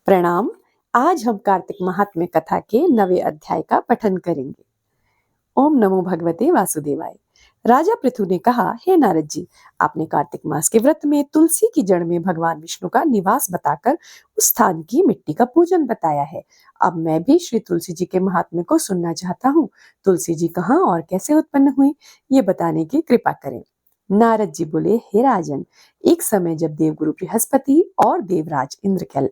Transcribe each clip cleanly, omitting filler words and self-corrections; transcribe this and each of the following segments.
प्रणाम। आज हम कार्तिक महात्म्य कथा के 9वें अध्याय का पठन करेंगे। ओम नमो भगवते वासुदेवाय। राजा पृथु ने कहा, हे नारद जी, आपने कार्तिक मास के व्रत में तुलसी की जड़ में भगवान विष्णु का निवास बताकर उस स्थान की मिट्टी का पूजन बताया है। अब मैं भी श्री तुलसी जी के महात्म्य को सुनना चाहता हूँ। तुलसी जी कहाँ और कैसे उत्पन्न हुई, ये बताने की कृपा करें। नारद जी बोले, हे राजन, एक समय जब देवगुरु बृहस्पति और देवराज इंद्र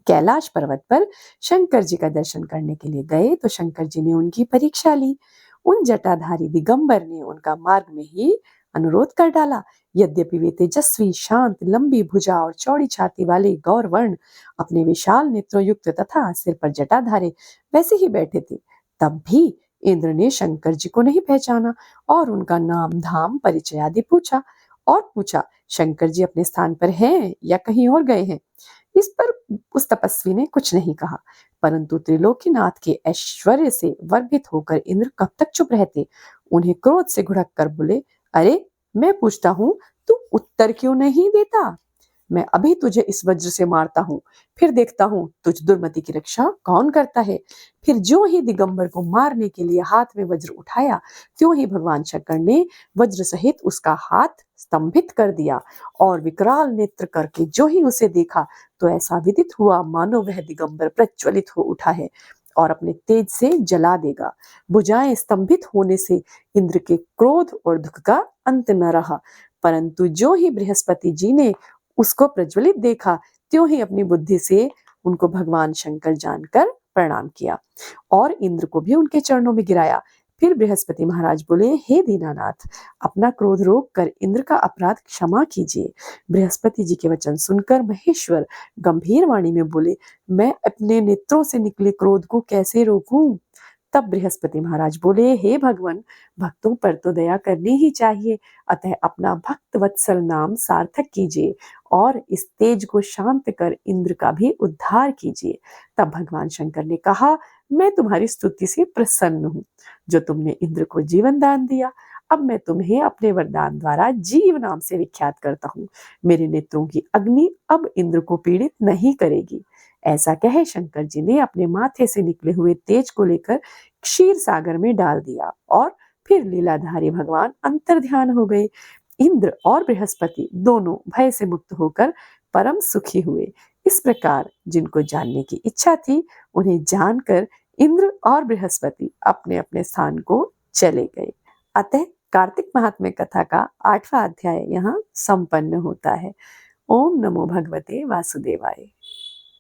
कैलाश पर्वत पर शंकर जी का दर्शन करने के लिए गए तो शंकर जी ने उनकी परीक्षा ली। उन जटाधारी दिगंबर ने उनका मार्ग में ही अनुरोध कर डाला। यद्यपि वे तेजस्वी, शांत, लंबी भुजा और चौड़ी छाती वाले गौरवर्ण, अपने विशाल नेत्रों युक्त तथा सिर पर जटाधारे वैसे ही बैठे थे, तब भी इंद्र ने शंकर जी को नहीं पहचाना और उनका नाम, धाम, परिचय आदि पूछा, शंकर जी अपने स्थान पर हैं या कहीं और गए हैं। इस पर उस तपस्वी ने कुछ नहीं कहा, परंतु त्रिलोकीनाथ के ऐश्वर्य से वर्भित होकर इंद्र कब तक चुप रहते। उन्हें क्रोध से घुड़क कर बोले, अरे, मैं पूछता हूं, तू उत्तर क्यों नहीं देता? मैं अभी तुझे इस वज्र से मारता हूँ, फिर देखता हूँ तुझ दुर्मति की रक्षा कौन करता है। फिर जो ही दिगंबर को मारने के लिए हाथ में वज्र उठाया, त्यों ही भगवान शंकर ने वज्र सहित उसका हाथ स्तंभित कर दिया और विकराल नेत्र करके जो ही उसे देखा तो ऐसा विदित हुआ मानो वह दिगंबर प्रज्वलित हो उठा है और अपने तेज से जला देगा। भुजाएं स्तंभित होने से इंद्र के क्रोध और दुख का अंत न रहा, परंतु जो ही बृहस्पति जी ने उसको प्रज्वलित देखा, त्यों ही अपनी बुद्धि से उनको भगवान शंकर जानकर प्रणाम किया और इंद्र को भी उनके चरणों में गिराया। फिर बृहस्पति महाराज बोले, हे दीनानाथ, अपना क्रोध रोक कर इंद्र का अपराध क्षमा कीजिए। बृहस्पति जी के वचन सुनकर महेश्वर गंभीर वाणी में बोले, मैं अपने नेत्रों से निकले क्रोध को कैसे रोकूं? तब बृहस्पति महाराज बोले, हे भगवान, भक्तों पर तो दया करनी ही चाहिए, अतः अपना भक्त वत्सल नाम सार्थक कीजिए और इस तेज को शांत कर इंद्र का भी उद्धार कीजिए। तब भगवान शंकर ने कहा, मैं तुम्हारी स्तुति से प्रसन्न हूँ, जो तुमने इंद्र को जीवन दान दिया। अब मैं तुम्हें अपने वरदान द्वारा जीव नाम से विख्यात करता हूँ। मेरे नेत्रों की अग्नि अब इंद्र को पीड़ित नहीं करेगी। ऐसा कहे शंकर जी ने अपने माथे से निकले हुए तेज को लेकर क्षीर सागर में डाल दिया और फिर लीलाधारी भगवान अंतर ध्यान हो गए। इंद्र और बृहस्पति दोनों भय से मुक्त होकर परम सुखी हुए। इस प्रकार जिनको जानने की इच्छा थी, उन्हें जानकर इंद्र और बृहस्पति अपने अपने स्थान को चले गए। अतः कार्तिक महात्म्य कथा का 8वां अध्याय यहाँ संपन्न होता है। ओम नमो भगवते वासुदेवाय।